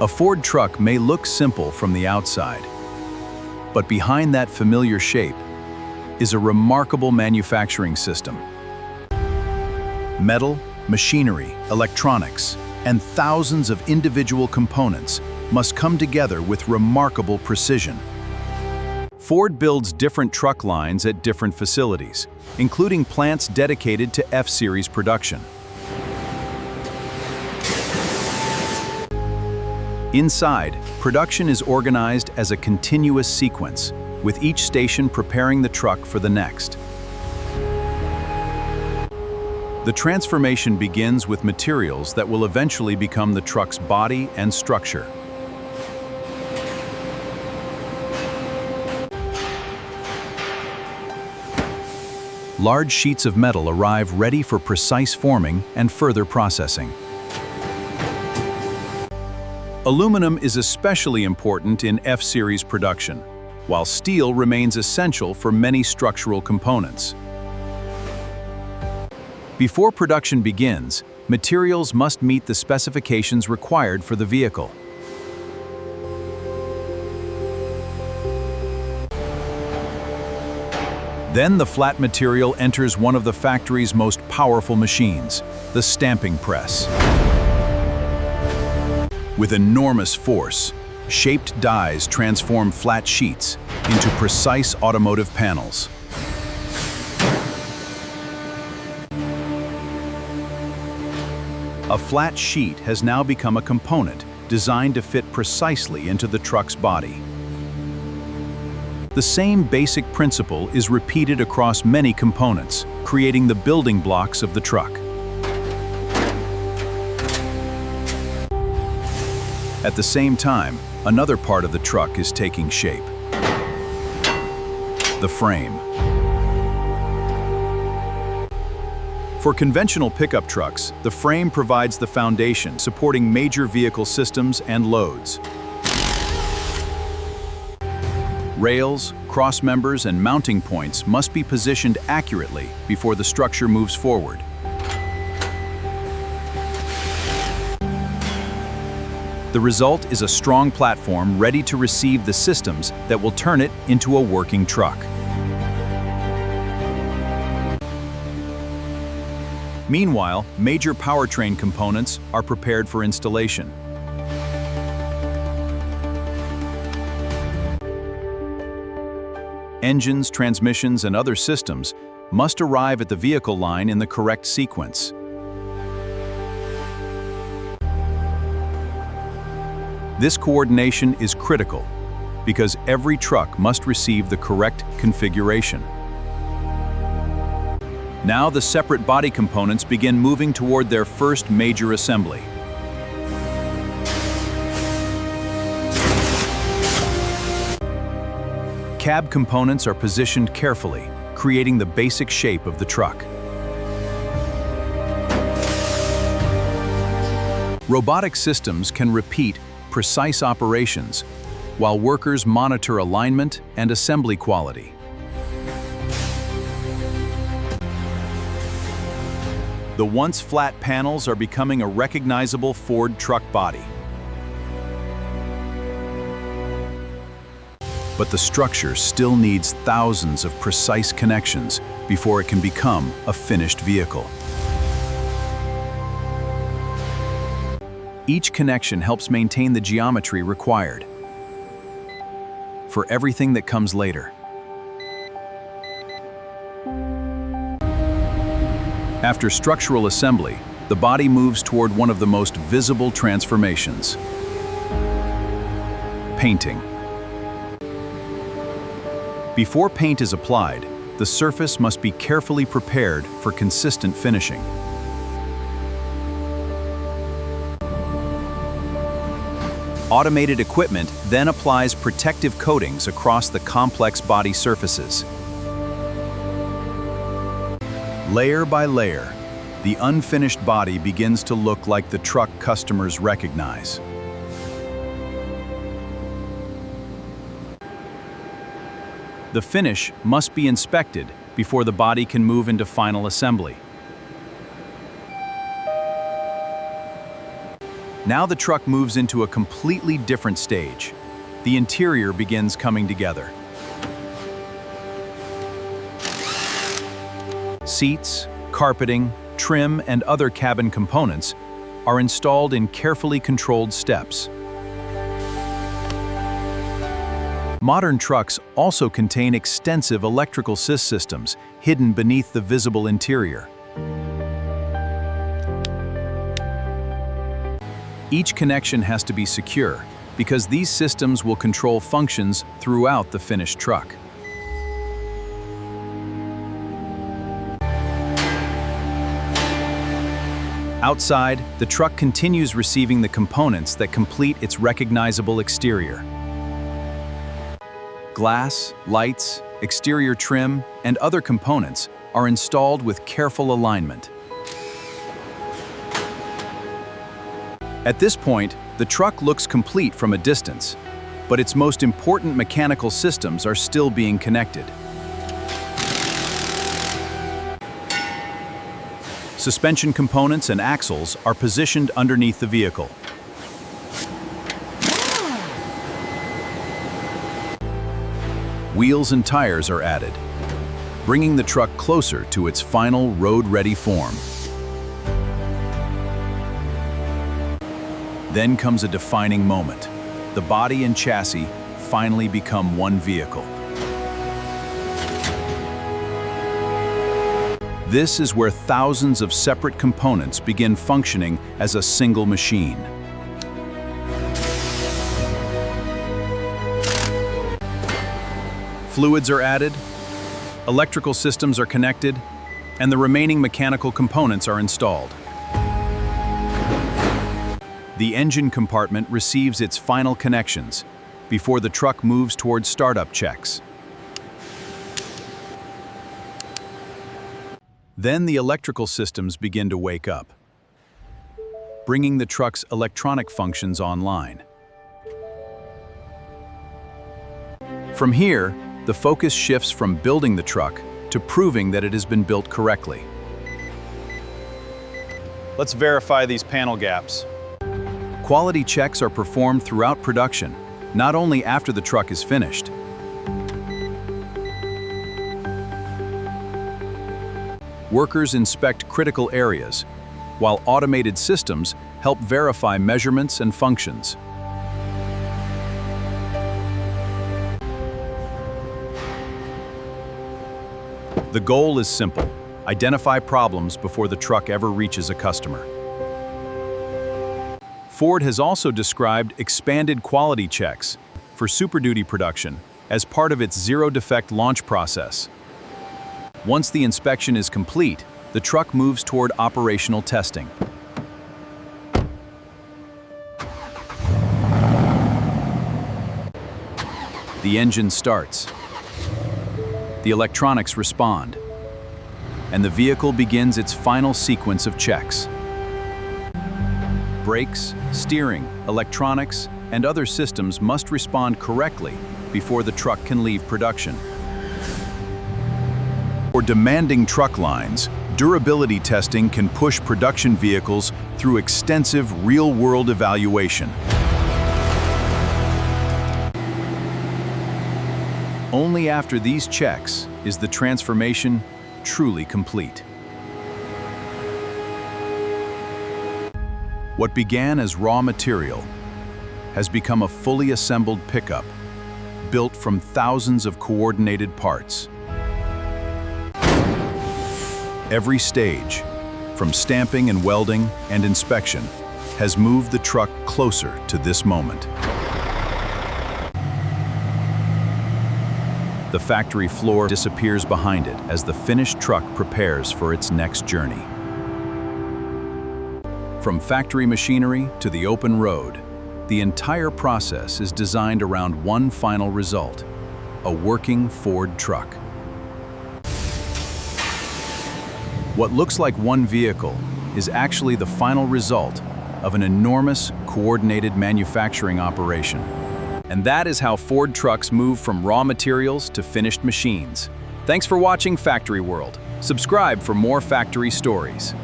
A Ford truck may look simple from the outside, but behind that familiar shape is a remarkable manufacturing system. Metal, machinery, electronics, and thousands of individual components must come together with remarkable precision. Ford builds different truck lines at different facilities, including plants dedicated to F-Series production. Inside, production is organized as a continuous sequence, with each station preparing the truck for the next. The transformation begins with materials that will eventually become the truck's body and structure. Large sheets of metal arrive ready for precise forming and further processing. Aluminum is especially important in F-Series production, while steel remains essential for many structural components. Before production begins, materials must meet the specifications required for the vehicle. Then the flat material enters one of the factory's most powerful machines, the stamping press. With enormous force, shaped dies transform flat sheets into precise automotive panels. A flat sheet has now become a component designed to fit precisely into the truck's body. The same basic principle is repeated across many components, creating the building blocks of the truck. At the same time, another part of the truck is taking shape: the frame. For conventional pickup trucks, the frame provides the foundation, supporting major vehicle systems and loads. Rails, crossmembers, and mounting points must be positioned accurately before the structure moves forward. The result is a strong platform ready to receive the systems that will turn it into a working truck. Meanwhile, major powertrain components are prepared for installation. Engines, transmissions, and other systems must arrive at the vehicle line in the correct sequence. This coordination is critical because every truck must receive the correct configuration. Now the separate body components begin moving toward their first major assembly. Cab components are positioned carefully, creating the basic shape of the truck. Robotic systems can repeat precise operations, while workers monitor alignment and assembly quality. The once flat panels are becoming a recognizable Ford truck body. But the structure still needs thousands of precise connections before it can become a finished vehicle. Each connection helps maintain the geometry required for everything that comes later. After structural assembly, the body moves toward one of the most visible transformations: painting. Before paint is applied, the surface must be carefully prepared for consistent finishing. Automated equipment then applies protective coatings across the complex body surfaces. Layer by layer, the unfinished body begins to look like the truck customers recognize. The finish must be inspected before the body can move into final assembly. Now the truck moves into a completely different stage. The interior begins coming together. Seats, carpeting, trim, and other cabin components are installed in carefully controlled steps. Modern trucks also contain extensive electrical systems hidden beneath the visible interior. Each connection has to be secure because these systems will control functions throughout the finished truck. Outside, the truck continues receiving the components that complete its recognizable exterior. Glass, lights, exterior trim, and other components are installed with careful alignment. At this point, the truck looks complete from a distance, but its most important mechanical systems are still being connected. Suspension components and axles are positioned underneath the vehicle. Wheels and tires are added, bringing the truck closer to its final road-ready form. Then comes a defining moment. The body and chassis finally become one vehicle. This is where thousands of separate components begin functioning as a single machine. Fluids are added, electrical systems are connected, and the remaining mechanical components are installed. The engine compartment receives its final connections before the truck moves towards startup checks. Then the electrical systems begin to wake up, bringing the truck's electronic functions online. From here, the focus shifts from building the truck to proving that it has been built correctly. Let's verify these panel gaps. Quality checks are performed throughout production, not only after the truck is finished. Workers inspect critical areas, while automated systems help verify measurements and functions. The goal is simple: identify problems before the truck ever reaches a customer. Ford has also described expanded quality checks for Super Duty production as part of its zero-defect launch process. Once the inspection is complete, the truck moves toward operational testing. The engine starts. The electronics respond, and the vehicle begins its final sequence of checks. Brakes, steering, electronics, and other systems must respond correctly before the truck can leave production. For demanding truck lines, durability testing can push production vehicles through extensive real-world evaluation. Only after these checks is the transformation truly complete. What began as raw material has become a fully assembled pickup, built from thousands of coordinated parts. Every stage, from stamping and welding and inspection, has moved the truck closer to this moment. The factory floor disappears behind it as the finished truck prepares for its next journey. From factory machinery to the open road, the entire process is designed around one final result: a working Ford truck. What looks like one vehicle is actually the final result of an enormous, coordinated manufacturing operation. And that is how Ford trucks move from raw materials to finished machines. Thanks for watching Factory World. Subscribe for more factory stories.